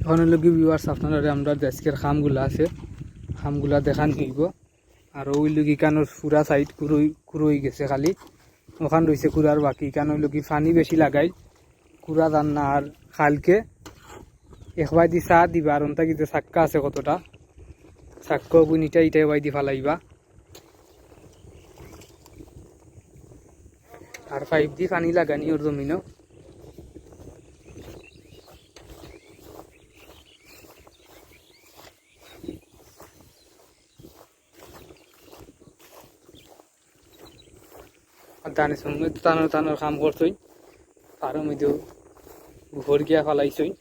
এখন লগি ভিউয়ার্স আপনারা আমরা দেশকের খামগুলা আছে খামগুলা দেখান হইব আর ওই লগি কানোর পুরা সাইড কুরুই গেছে খালি ওখান রয়েছে কুড়ার বাকি কান ওই লগি পানি বেশি লাগাই কুড়া দান না আর খালকে একবার দি চা দিবা আর অন্তা কিন্তু চাক্কা আছে কতটা চাক্কা বুনিটা ইটাই বাই দি ফালাইবা আর 5 দি পানি লাগানি ওর জমিনও আর দানের সঙ্গে টানোর কাম করছই আর মধ্যে ঘর গিয়া ফালাইছই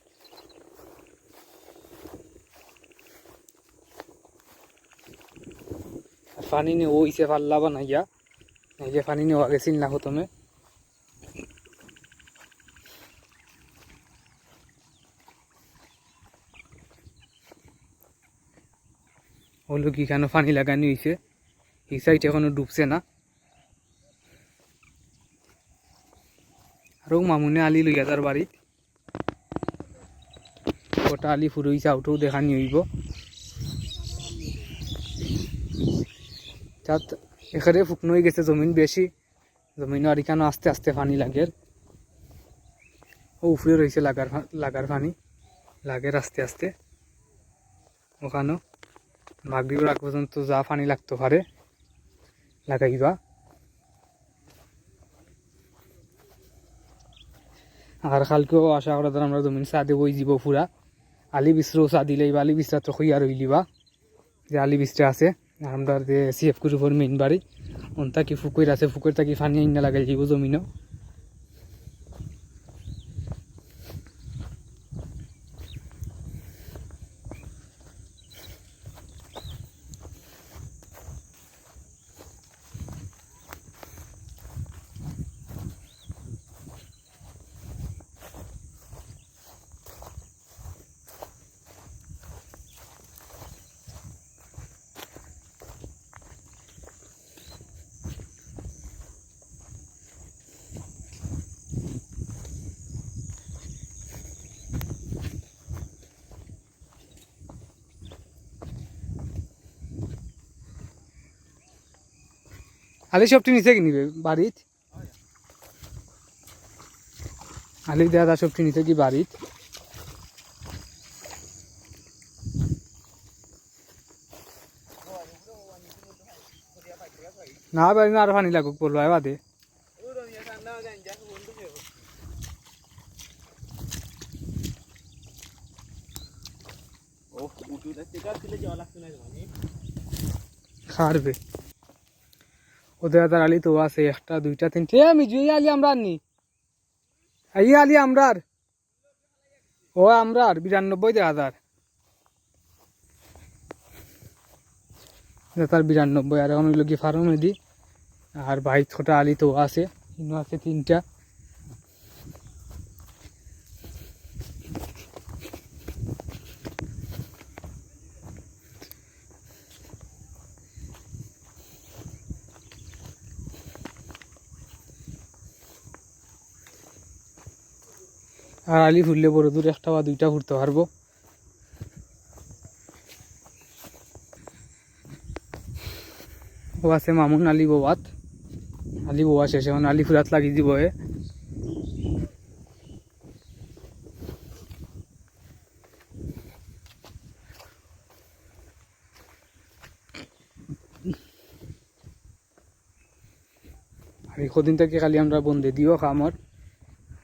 পানি নিয়ে ওইসে ফাল্লা বানাইয়া এই যে পানি নেওয়া গেছিল না প্রথমে হলো কি কেন পানি লাগানি হয়েছে এই সাইড এখনো ডুবছে না আর মামুনে আলি লইয়া তার বাড়ি ওটা আলি ফুরইছে আউটও দেখানি হইব তাত এখানে ফুকনো হয়ে গেছে জমিন বেশি জমিন আর এখানে আস্তে আস্তে পানি লাগে ও উফরে রয়েছে লাগার পানি লাগের আস্তে আস্তে ওখানেও মাগরিবের আগ পর্যন্ত যা পানি লাগতে পারে লাগাইবা আর কালকেও আশা করা দ্বারা আমরা জমিন চা দেবই যাব পুরা আলি বিস্ত্রও চা দিলেই বা আলি বিস্ত্রা তো খইয়া রইলিবা যে আলি বিস্ত্রা আছে আর আমরা যে সিএফ গ্রুপের মেইন বাড়ি অন্তা কি ফুকুর আছে ফুকুর থাকি পানি আইনা লাগাই যাব জমিনও আলি সবটি নিচে কি নিবে বাড়িত আলি দাদা সবটি নিচে কি বাড়িত না বাড়ি আর পানি লাগুক বললো বাদে খারবে ওদের আদার আলি তো আছে একটা দুইটা তিনটে আমি জুই আলি আমরা নি এই আলি আমরার ও আমরার 92,000 তার 92 আর এখন হইল কি ফার্মে দি আর বাইক ছোটা আলি তো আছে ইনো আছে তিনটা আর আলি ফুললে বড় দূর একটা বা দুইটা ফুটতে পারবো ও আছে মামুন আলি বোয়াত আলি বোয়া শেষ এখন আলি ফুলাত লাগি দিব আর এই কদিন থেকে খালি আমরা বন্ধে দিও খামর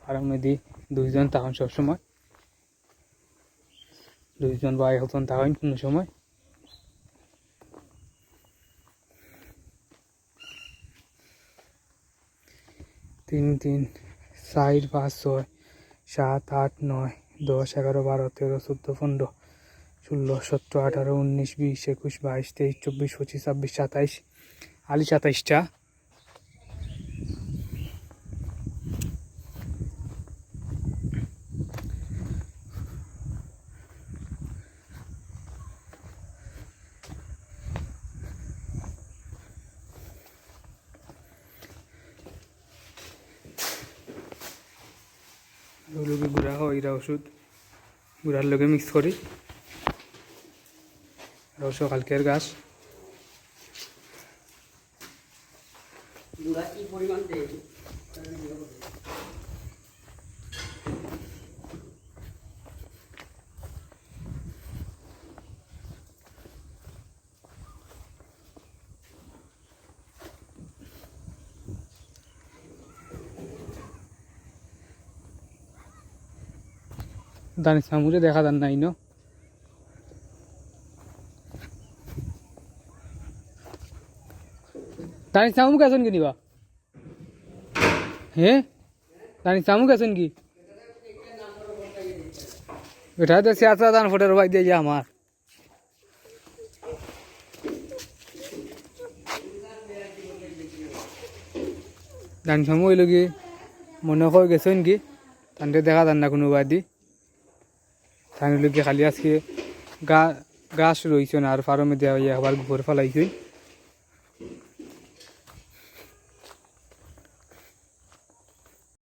আর আমি দি দুইজন তখন সবসময় দুইজন বা একজন তখন কোনো সময় তিন তিন 4 5 6 7 8 9 10 11 12 13 14 15 16 17 18 19 20 21 22 23 24 25 26 27 আলি 27টা গুড়া হয় এরা ওষুধ গুড়ার লগে মিক্স করি রস কালকের গাছ গুড়া কি পরিমাণ দেয় দানি সামুরে দেখা যান নাই ন দানি সামুক আছেন কি নিবা হে দানি সামুক আছেন কি এটা তো সিয়াসা দান ফোটের ভাই দিয়ে আমার দানি সামু হইল কি মনে করে গেছেন কি তান্তে দেখা যান না কোনো বাদি তাহলে কি খালি আজকে গাছ রয়েছে না আর ফার্মে দেওয়া একবার ঘুরে ফেলাইছে